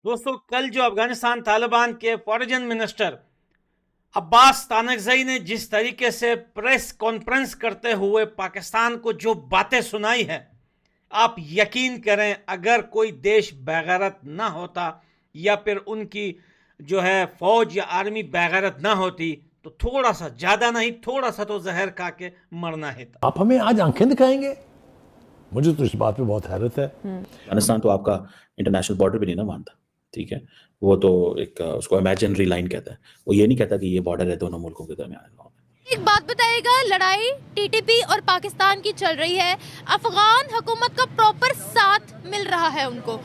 दोस्तों, कल जो अफगानिस्तान तालिबान के फॉरेन मिनिस्टर अब्बास तानकज़ई ने जिस तरीके से प्रेस कॉन्फ्रेंस करते हुए पाकिस्तान को जो बातें सुनाई है, आप यकीन करें, अगर कोई देश बेगैरत ना होता या फिर उनकी जो है फौज या आर्मी बेगैरत ना होती तो थोड़ा सा, ज्यादा नहीं, थोड़ा सा तो जहर खा के मरना है। आप हमें आज आंखें दिखाएंगे? मुझे तो इस बात पे बहुत हैरत है। अफगानिस्तान तो आपका इंटरनेशनल बॉर्डर भी नहीं ना मानता, ठीक है। वो तो एक उसको इमेजिनरी लाइन कहता है। वो ये नहीं कहता कि ये बॉर्डर है दोनों मुल्कों के दरमियान। एक बात बताइएगा, लड़ाई टीटीपी और पाकिस्तान की चल रही है, अफगान हुकूमत का प्रॉपर साथ मिल रहा है उनको,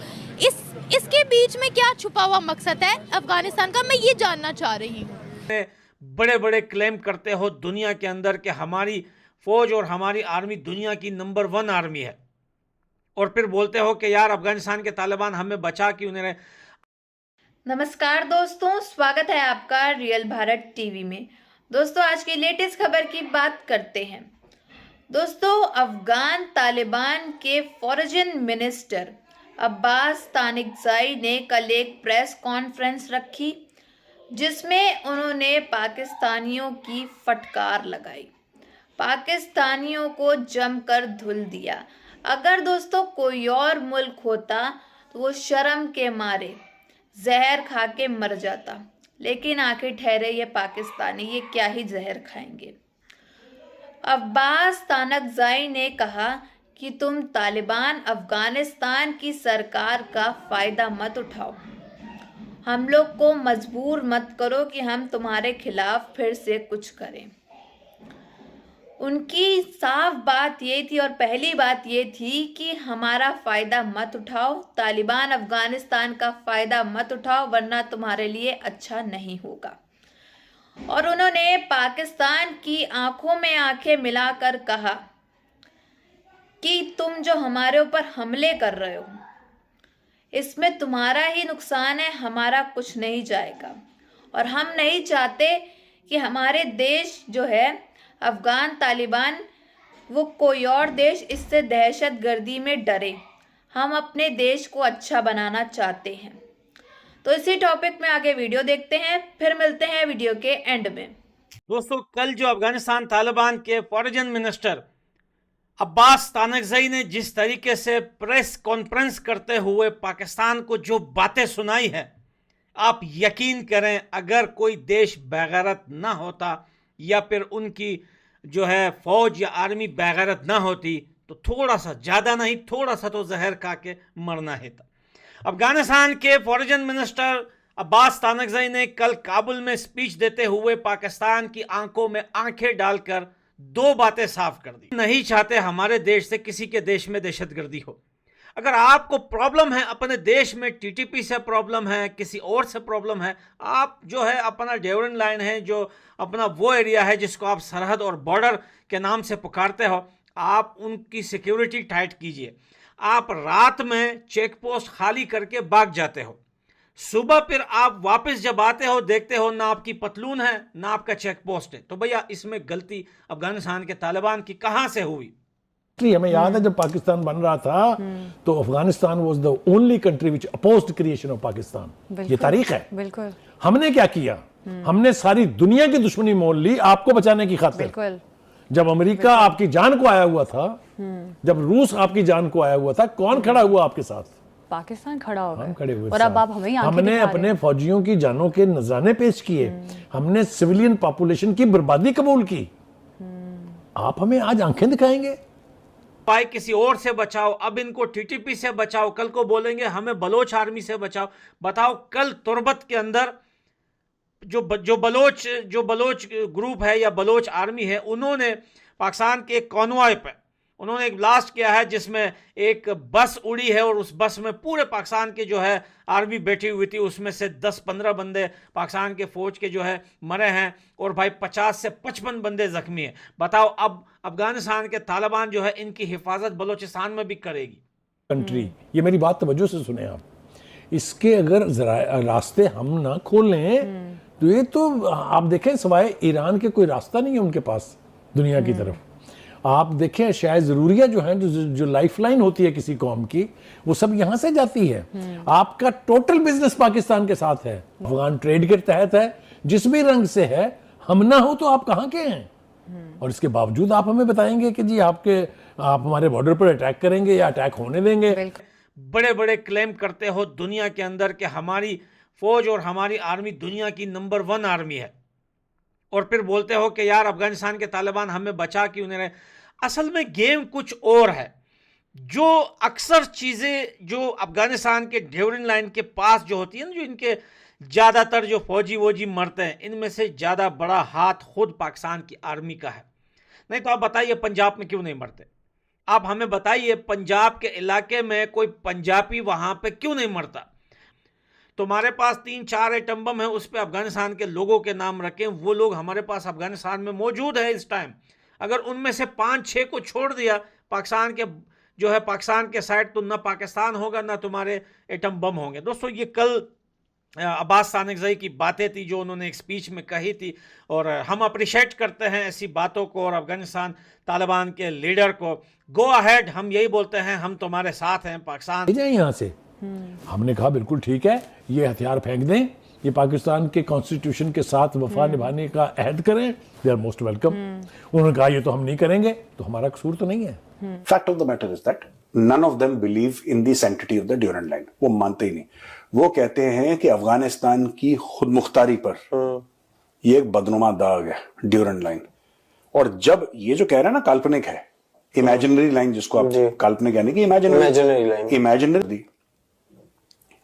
इसके बीच में क्या छुपा हुआ मकसद है अफगानिस्तान का, मैं ये जानना चाह रही हूँ। बड़े बड़े क्लेम करते हो दुनिया के अंदर कि हमारी फौज और हमारी आर्मी दुनिया की नंबर 1 आर्मी है, और फिर बोलते हो कि यार अफगानिस्तान के तालिबान हमें बचा क्यों नहीं रहे। नमस्कार दोस्तों, स्वागत है आपका रियल भारत टीवी में। दोस्तों, आज की लेटेस्ट खबर की बात करते हैं। दोस्तों, अफगान तालिबान के फॉरेन मिनिस्टर अब्बास तानकज़ई ने कल एक प्रेस कॉन्फ्रेंस रखी जिसमें उन्होंने पाकिस्तानियों की फटकार लगाई, पाकिस्तानियों को जमकर धुल दिया। अगर दोस्तों कोई और मुल्क होता तो वो शर्म के मारे जहर खा के मर जाता, लेकिन आखिर ठहरे ये पाकिस्तानी, ये क्या ही जहर खाएंगे। अब्बास तानकज़ई ने कहा कि तुम तालिबान अफगानिस्तान की सरकार का फ़ायदा मत उठाओ, हम लोग को मजबूर मत करो कि हम तुम्हारे खिलाफ फिर से कुछ करें। उनकी साफ बात ये थी और पहली बात ये थी कि हमारा फ़ायदा मत उठाओ, तालिबान अफगानिस्तान का फ़ायदा मत उठाओ, वरना तुम्हारे लिए अच्छा नहीं होगा। और उन्होंने पाकिस्तान की आंखों में आंखें मिलाकर कहा कि तुम जो हमारे ऊपर हमले कर रहे हो इसमें तुम्हारा ही नुकसान है, हमारा कुछ नहीं जाएगा। और हम नहीं चाहते कि हमारे देश जो है अफगान तालिबान, वो कोई और देश इससे दहशतगर्दी में डरे। हम अपने देश को अच्छा बनाना चाहते हैं। तो इसी टॉपिक में आगे वीडियो देखते हैं, फिर मिलते हैं वीडियो के एंड में। दोस्तों, कल जो अफगानिस्तान तालिबान के फॉरेन मिनिस्टर अब्बास तानकज़ई ने जिस तरीके से प्रेस कॉन्फ्रेंस करते हुए पाकिस्तान को जो बातें सुनाई है, आप यकीन करें, अगर कोई देश बेगैरत ना होता या फिर उनकी जो है फौज या आर्मी बेगैरत ना होती तो थोड़ा सा, ज़्यादा नहीं, थोड़ा सा तो जहर खा के मरना है। अफगानिस्तान के फॉरेन मिनिस्टर अब्बास तानकज़ई ने कल काबुल में स्पीच देते हुए पाकिस्तान की आंखों में आंखें डालकर 2 बातें साफ कर दी। नहीं चाहते हमारे देश से किसी के देश में दहशतगर्दी हो। अगर आपको प्रॉब्लम है अपने देश में, टीटीपी से प्रॉब्लम है, किसी और से प्रॉब्लम है, आप जो है अपना डेवरन लाइन है, जो अपना वो एरिया है जिसको आप सरहद और बॉर्डर के नाम से पुकारते हो, आप उनकी सिक्योरिटी टाइट कीजिए। आप रात में चेक पोस्ट खाली करके भाग जाते हो, सुबह फिर आप वापस जब आते हो देखते हो ना आपकी पतलून है ना आपका चेक पोस्ट है। तो भैया, इसमें गलती अफगानिस्तान के तालिबान की कहां से हुई? हमें याद है जब पाकिस्तान बन रहा था तो Afghanistan was the only country which opposed creation of Pakistan. ये तारीख है। बिल्कुल। हमने क्या किया? हमने सारी दुनिया की दुश्मनी मोल ली आपको बचाने की खातिर। बिल्कुल। जब अमेरिका आपकी जान को आया हुआ था, जब रूस आपकी जान को आया हुआ था, कौन खड़ा हुआ आपके साथ? पाकिस्तान खड़ा हो गया। हम खड़े हुए। और अब आप हमें हमने अपने फौजियों की जानों के नजराने पेश किए, हमने सिविलियन पॉपुलेशन की बर्बादी कबूल की। आप हमें आज आंखें दिखाएंगे? भाई, किसी और से बचाओ, अब इनको टीटीपी से बचाओ, कल को बोलेंगे हमें बलोच आर्मी से बचाओ। बताओ, कल तुर्बत के अंदर जो बलोच ग्रुप है या बलोच आर्मी है, उन्होंने पाकिस्तान के एक कॉन्वॉय पे उन्होंने एक ब्लास्ट किया है जिसमें एक बस उड़ी है और उस बस में पूरे पाकिस्तान के जो है आर्मी बैठी हुई थी, उसमें से 10-15 बंदे पाकिस्तान के फौज के जो है मरे हैं और भाई 50 से 55 बंदे जख्मी हैं। बताओ, अब अफगानिस्तान के तालिबान जो है इनकी हिफाजत बलोचिस्तान में भी करेगी कंट्री। ये मेरी बात तवज्जो से सुने आप, इसके अगर रास्ते हम ना खोलें तो ये तो आप देखें, सिवाय ईरान के कोई रास्ता नहीं है उनके पास दुनिया की तरफ। आप देखें शायद ज़रूरिया जो है, जो लाइफलाइन होती है किसी कौम की, वो सब यहाँ से जाती है। आपका टोटल बिजनेस पाकिस्तान के साथ है, अफगान ट्रेड के तहत है, जिस भी रंग से है। हम ना हो तो आप कहाँ के हैं? और इसके बावजूद आप हमें बताएंगे कि जी आप हमारे बॉर्डर पर अटैक करेंगे या अटैक होने देंगे। बड़े बड़े क्लेम करते हो दुनिया के अंदर कि हमारी फौज और हमारी आर्मी दुनिया की नंबर 1 आर्मी है, और फिर बोलते हो कि यार अफगानिस्तान के तालिबान हमें बचा क्यों नहीं रहे। असल में गेम कुछ और है। जो अक्सर चीज़ें जो अफगानिस्तान के ड्यूरिंग लाइन के पास जो होती है ना, जो इनके ज़्यादातर जो फौजी मरते हैं, इनमें से ज़्यादा बड़ा हाथ खुद पाकिस्तान की आर्मी का है। नहीं तो आप बताइए पंजाब में क्यों नहीं मरते? आप हमें बताइए पंजाब के इलाके में कोई पंजाबी वहाँ पे क्यों नहीं मरता? तुम्हारे पास 3-4 एटम बम है, उस पर अफगानिस्तान के लोगों के नाम रखें। वो लोग हमारे पास अफगानिस्तान में मौजूद है इस टाइम। अगर उनमें से 5-6 को छोड़ दिया पाकिस्तान के जो है पाकिस्तान के साइड, तो ना पाकिस्तान होगा ना तुम्हारे एटम बम होंगे। दोस्तों, ये कल अब्बास तानकज़ई की बातें थी जो उन्होंने एक स्पीच में कही थी, और हम अप्रिशिएट करते हैं ऐसी बातों को और अफगानिस्तान तालिबान के लीडर को। गो अहेड, हम यही बोलते हैं, हम तुम्हारे साथ हैं। पाकिस्तान जाए यहाँ से। हमने कहा बिल्कुल ठीक है, ये हथियार फेंक दें, ये पाकिस्तान के कॉन्स्टिट्यूशन के साथ वफा निभाने का अहद करें, दे आर मोस्ट वेलकम। उन्होंने कहा ये तो हम नहीं करेंगे, तो हमारा कसूर तो नहीं है। Fact of the matter is that none of them believe in the sanctity of the Durand Line. वो मानते ही नहीं। वो कहते हैं कि अफगानिस्तान की खुद मुख्तारी पर ये एक बदनुमा दाग है ड्यूरेंट लाइन। और जब ये जो कह रहे हैं ना काल्पनिक है, इमेजिनरी लाइन, जिसको आप काल्पनिक यानी कि इमेजिनरी,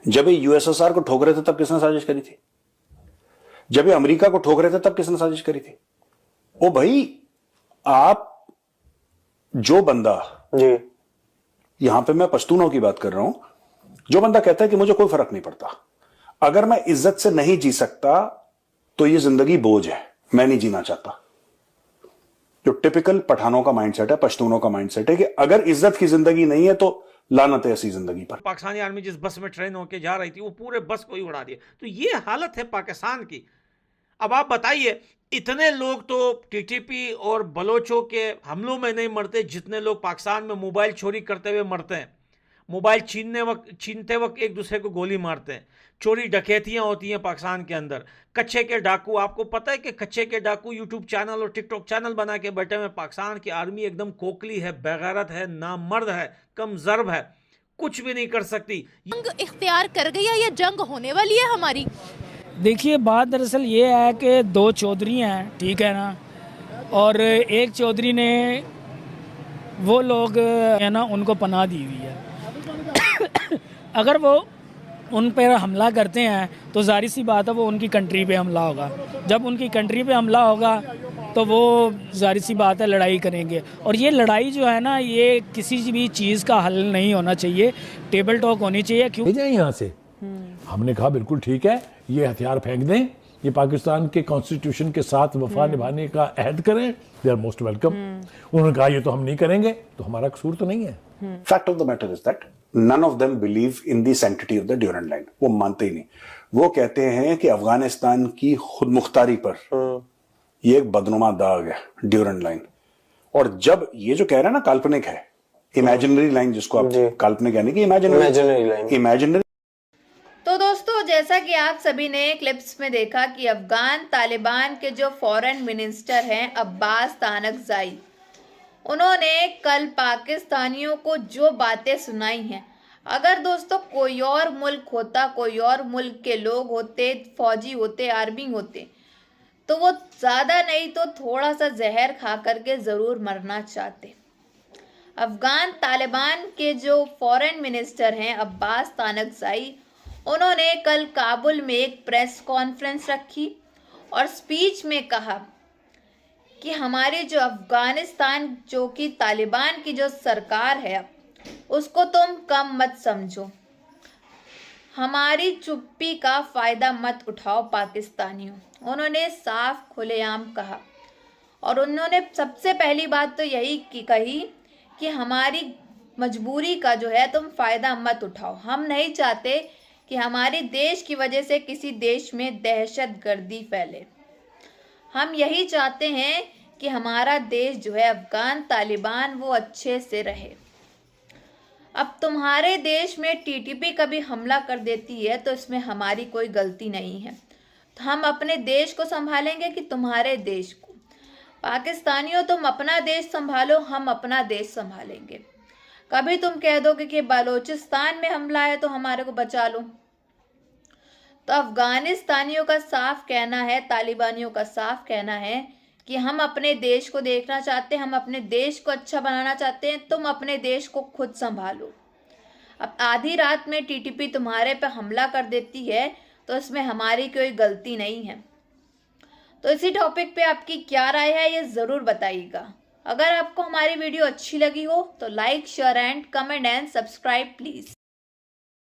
जब ये यूएसएसआर को ठोक रहे थे तब किसने साजिश करी थी? जब ये अमेरिका को ठोक रहे थे तब किसने साजिश करी थी? ओ भाई, आप जो बंदा, जी यहां पे मैं पश्तूनों की बात कर रहा हूं, जो बंदा कहता है कि मुझे कोई फर्क नहीं पड़ता, अगर मैं इज्जत से नहीं जी सकता तो ये जिंदगी बोझ है, मैं नहीं जीना चाहता। जो टिपिकल पठानों का माइंडसेट है, पश्तूनों का माइंडसेट है कि अगर इज्जत की जिंदगी नहीं है तो लानत है ऐसी जिंदगी पर। पाकिस्तानी आर्मी जिस बस में ट्रेन होके जा रही थी, वो पूरे बस को ही उड़ा दिया। तो ये हालत है पाकिस्तान की। अब आप बताइए, इतने लोग तो टीटीपी और बलोचों के हमलों में नहीं मरते जितने लोग पाकिस्तान में मोबाइल चोरी करते हुए मरते हैं। मोबाइल छीनते वक्त एक दूसरे को गोली मारते हैं। चोरी डकैतियां होती हैं पाकिस्तान के अंदर। कच्चे के डाकू, आपको पता है कि कच्चे के डाकू यूट्यूब चैनल और टिकटॉक चैनल बना के बैठे हुए। पाकिस्तान की आर्मी एकदम खोखली है, बेगैरत है, नामर्द है, कमजर्ब है, कुछ भी नहीं कर सकती। जंग इख्तियार कर गई है या जंग होने वाली है हमारी? देखिए, बात दरअसल ये है कि 2 चौधरी हैं, ठीक है ना, और एक चौधरी ने वो लोग है ना उनको पनाह दी हुई है। अगर वो उन पर हमला करते हैं तो जाहिर सी बात है वो उनकी कंट्री पे हमला होगा। जब उनकी कंट्री पे हमला होगा तो वो जाहिर सी बात है लड़ाई करेंगे। और ये लड़ाई जो है ना, ये किसी भी चीज़ का हल नहीं होना चाहिए, टेबल टॉक होनी चाहिए। क्यों जाए यहाँ से। हमने कहा बिल्कुल ठीक है, ये हथियार फेंक दें, ये पाकिस्तान के कॉन्स्टिट्यूशन के साथ वफा निभाने का अहद करें, दे आर मोस्ट वेलकम। उन्होंने कहा ये तो हम नहीं करेंगे, तो हमारा कसूर तो नहीं है। Fact of the matter is that none of them believe in the sanctity of the Durand Line. वो मानते ही नहीं। वो कहते हैं कि अफगानिस्तान की खुद मुख्तारी पर ये एक बदनुमा दाग है ड्यूरेंट लाइन। और जब ये जो कह रहे हैं ना काल्पनिक है, इमेजिनरी लाइन, जिसको आप काल्पनिक यानी कि इमेजिनरी। तो दोस्तों, जैसा कि आप सभी ने क्लिप्स में देखा कि अफगान तालिबान के जो फॉरेन मिनिस्टर हैं अब्बास तानकज़ई, उन्होंने कल पाकिस्तानियों को जो बातें सुनाई हैं, अगर दोस्तों कोई और मुल्क होता, कोई और मुल्क के लोग होते, फौजी होते, आर्मी होते, तो वो ज़्यादा नहीं तो थोड़ा सा जहर खा करके ज़रूर मरना चाहते। अफगान तालिबान के जो फॉरेन मिनिस्टर हैं अब्बास तानकज़ई, उन्होंने कल काबुल में एक प्रेस कॉन्फ्रेंस रखी और स्पीच में कहा कि हमारी जो अफगानिस्तान जो कि तालिबान की जो सरकार है उसको तुम कम मत समझो, हमारी चुप्पी का फ़ायदा मत उठाओ पाकिस्तानियों। उन्होंने साफ खुलेआम कहा। और उन्होंने सबसे पहली बात तो यही कही कि हमारी मजबूरी का जो है तुम फ़ायदा मत उठाओ। हम नहीं चाहते कि हमारे देश की वजह से किसी देश में दहशत गर्दी फैले। हम यही चाहते हैं कि हमारा देश जो है अफगान तालिबान वो अच्छे से रहे। अब तुम्हारे देश में टीटीपी कभी हमला कर देती है तो इसमें हमारी कोई गलती नहीं है, तो हम अपने देश को संभालेंगे कि तुम्हारे देश को? पाकिस्तानियों तुम अपना देश संभालो, हम अपना देश संभालेंगे। कभी तुम कह दोगे कि बलोचिस्तान में हमला है तो हमारे को बचा लो। तो अफगानिस्तानियों का साफ कहना है, तालिबानियों का साफ कहना है कि हम अपने देश को देखना चाहते हैं, हम अपने देश को अच्छा बनाना चाहते हैं, तुम अपने देश को खुद संभालो। अब आधी रात में टीटीपी तुम्हारे पे हमला कर देती है तो इसमें हमारी कोई गलती नहीं है। तो इसी टॉपिक पे आपकी क्या राय है ये ज़रूर बताइएगा। अगर आपको हमारी वीडियो अच्छी लगी हो तो like share and comment and subscribe please.